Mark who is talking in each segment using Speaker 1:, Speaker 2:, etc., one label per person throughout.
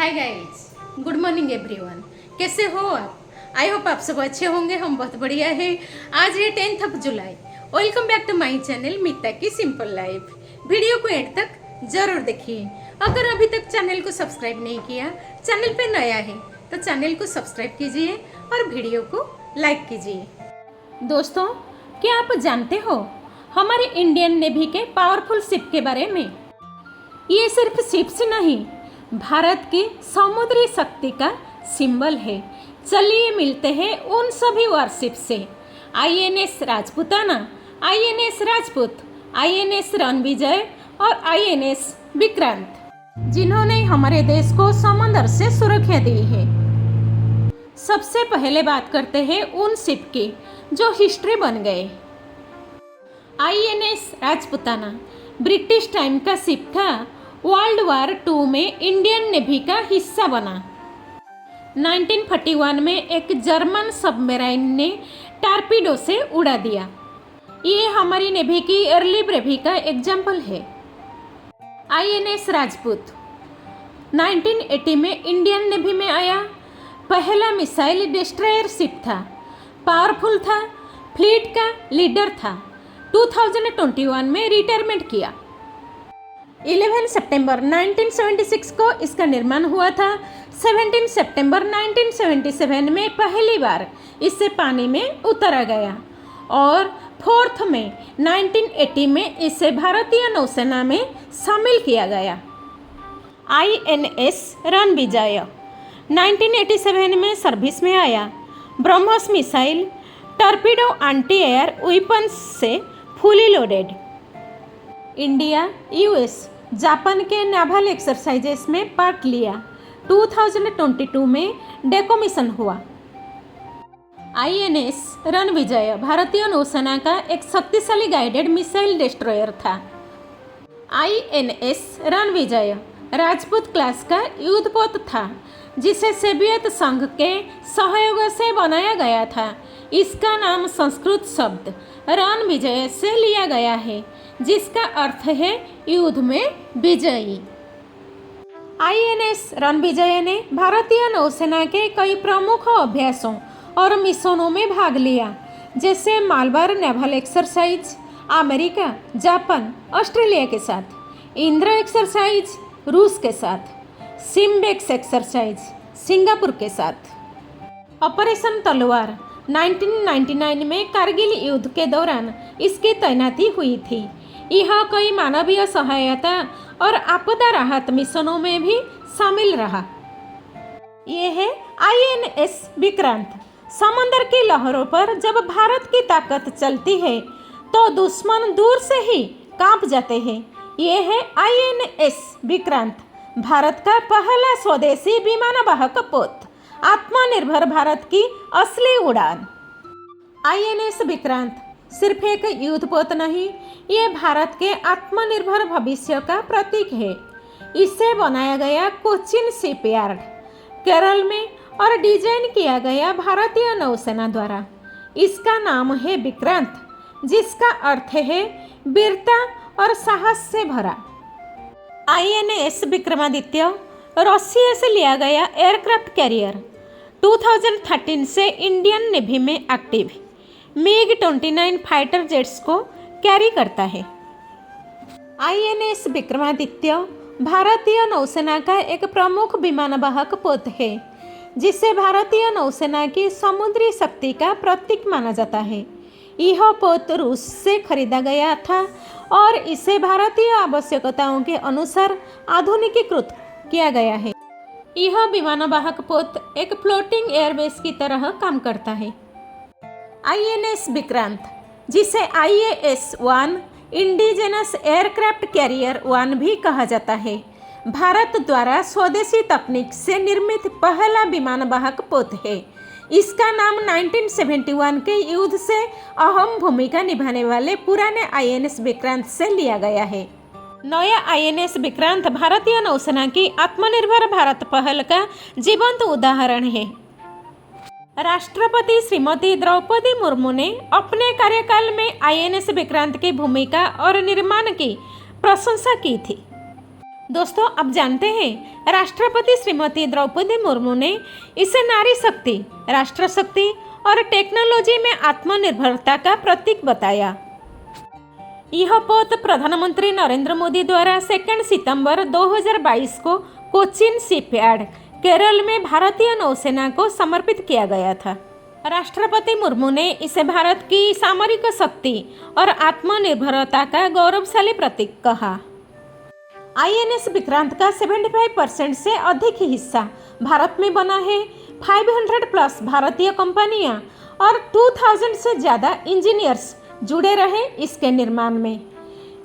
Speaker 1: Hi guys, good morning everyone. कैसे हो आप? आई होप आप सब अच्छे होंगे। हम बहुत बढ़िया हैं। आज है 10th जुलाई। Welcome back to my channel Meeta की सिंपल लाइफ। वीडियो को एंड तक जरूर देखिए। अगर अभी तक चैनल को सब्सक्राइब नहीं किया, चैनल पे नया है तो चैनल को सब्सक्राइब कीजिए और वीडियो को लाइक कीजिए। दोस्तों, क्या आप जानते हो हमारे इंडियन नेवी के पावरफुल शिप के बारे में? ये सिर्फ शिप्स नहीं, भारत की समुद्री शक्ति का सिंबल है। चलिए मिलते हैं उन सभी वारशिप से। INS Rajputana, INS Rajput, INS Ranvijay और आईएनएस विक्रांत, जिन्होंने हमारे देश को समंदर से सुरक्षा दी है। सबसे पहले बात करते हैं उन शिप की जो हिस्ट्री बन गए। आईएनएस राजपूताना ब्रिटिश टाइम का शिप था। वर्ल्ड वार 2 में इंडियन नेवी का हिस्सा बना। 1941 में एक जर्मन सबमरीन ने टारपीडो से उड़ा दिया। ये हमारी नेवी की अर्ली ब्रेवी का एग्जाम्पल है। आईएनएस राजपूत 1980 में इंडियन नेवी में आया। पहला मिसाइल डिस्ट्रॉयर शिप था, पावरफुल था, फ्लीट का लीडर था। 2021 में रिटायरमेंट किया। 11 सितंबर 1976 को इसका निर्माण हुआ था। 17 सितंबर 1977 में पहली बार इसे पानी में उतारा गया और 4 मई 1980 में इसे भारतीय नौसेना में शामिल किया गया। आईएनएस रणविजय 1987 में सर्विस में आया। BrahMos missile, torpedo, anti air weapons से fully loaded. India, US, Japan के नेवल एक्सरसाइजेस में पार्ट लिया। 2022 में डेकोमिशन हुआ। आईएनएस रणविजय भारतीय नौसेना का एक शक्तिशाली गाइडेड मिसाइल डिस्ट्रॉयर था। आईएनएस रणविजय राजपूत क्लास का युद्धपोत था, जिसे सोवियत संघ के सहयोग से बनाया गया था। इसका नाम संस्कृत शब्द रणविजय से लिया गया है, जिसका अर्थ है युद्ध में विजयी। आईएनएस रणविजय ने भारतीय नौसेना के कई प्रमुख अभ्यासों और मिशनों में भाग लिया, जैसे Malabar naval exercise America, Japan, Australia के साथ, इंद्र एक्सरसाइज रूस के साथ, सिम्बेक्स एक्सरसाइज सिंगापुर के साथ। ऑपरेशन तलवार 1999 में कारगिल युद्ध के दौरान इसकी तैनाती हुई थी। यह कई मानवीय सहायता और आपदा राहत मिशनों में भी शामिल रहा। ये है आईएनएस विक्रांत। समंदर की लहरों पर जब भारत की ताकत चलती है तो दुश्मन दूर से ही कांप जाते हैं। ये है आईएनएस विक्रांत, भारत का पहला स्वदेशी विमानवाहक पोत, आत्मनिर्भर भारत की असली उड़ान। आईएनएस विक्रांत सिर्फ एक युद्धपोत नहीं, ये भारत के आत्मनिर्भर भविष्य का प्रतीक है। इसे बनाया गया कोचिन शिपयार्ड, केरल में और डिजाइन किया गया भारतीय नौसेना द्वारा। इसका नाम है विक्रांत, जिसका अर्थ है वीरता और साहस से भरा। आईएनएस विक्रमादित्य रशिया से लिया गया एयरक्राफ्ट कैरियर, 2013 से इंडियन नेवी में एक्टिव MiG-29 फाइटर जेट्स को कैरी करता है। आईएनएस विक्रमादित्य भारतीय नौसेना का एक प्रमुख विमानवाहक पोत है, जिसे भारतीय नौसेना की समुद्री शक्ति का प्रतीक माना जाता है। यह पोत रूस से खरीदा गया था और इसे भारतीय आवश्यकताओं के अनुसार आधुनिकीकृत किया गया है। यह विमानवाहक पोत एक फ्लोटिंग एयरबेस की तरह काम करता है। आईएनएस विक्रांत, जिसे IAS-1 इंडिजिनस एयरक्राफ्ट कैरियर 1 भी कहा जाता है, भारत द्वारा स्वदेशी तकनीक से निर्मित पहला विमानवाहक पोत है। इसका नाम 1971 के युद्ध से अहम भूमिका निभाने वाले पुराने आईएनएस विक्रांत से लिया गया है। नया आईएनएस विक्रांत भारतीय नौसेना की आत्मनिर्भर भारत पहल का जीवंत उदाहरण है। राष्ट्रपति श्रीमती द्रौपदी मुर्मू ने अपने कार्यकाल में आईएनएस विक्रांत की भूमिका और निर्माण की प्रशंसा की थी। दोस्तों, अब जानते हैं राष्ट्रपति श्रीमती द्रौपदी मुर्मू ने इसे नारी शक्ति, राष्ट्र शक्ति और टेक्नोलॉजी में आत्मनिर्भरता का प्रतीक बताया। यह पद प्रधानमंत्री नरेंद्र मोदी द्वारा 2 सितंबर 2022 को कोचिन शिपयार्ड, केरल में भारतीय नौसेना को समर्पित किया गया था। राष्ट्रपति मुर्मू ने इसे भारत की सामरिक शक्ति और आत्मनिर्भरता का गौरवशाली प्रतीक कहा। INS विक्रांत का 75% से अधिक हिस्सा भारत में बना है। 500 प्लस भारतीय कंपनियां और 2000 से ज़्यादा इंजीनियर्स जुड़े रहे इसके निर्माण में।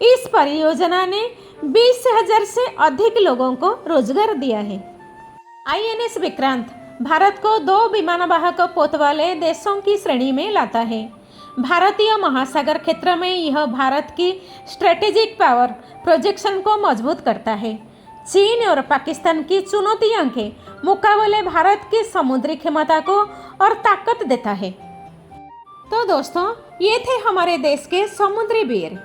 Speaker 1: इस परियोजना ने 20,000 से अधिक लोगों को रोजगार दिया है। INS विक्रांत भारत को 2 विमानवाहक पोत वाले देशों की श्रेणी में लाता है। भारतीय महासागर क्षेत्र में यह भारत की स्ट्रेटेजिक पावर प्रोजेक्शन को मजबूत करता है। चीन और पाकिस्तान की चुनौतियों के मुकाबले भारत की समुद्री क्षमता को और ताकत देता है। तो दोस्तों, ये थे हमारे देश के समुद्री वीर,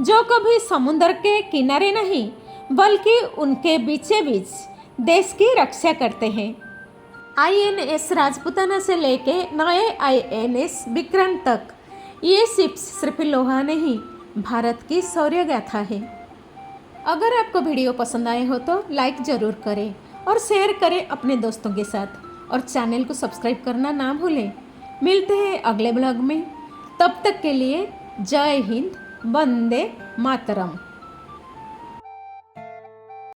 Speaker 1: जो कभी समुद्र के किनारे नहीं बल्कि उनके बीचे बीच देश की रक्षा करते हैं। INS राजपूताना से लेके नए INS विक्रांत तक ये शिप्स सिर्फ लोहा नहीं, भारत की शौर्य गाथा है। अगर आपको वीडियो पसंद आए हो तो लाइक ज़रूर करें और शेयर करें अपने दोस्तों के साथ, और चैनल को सब्सक्राइब करना ना भूलें। मिलते हैं अगले ब्लॉग में, तब तक के लिए जय हिंद, वंदे मातरम।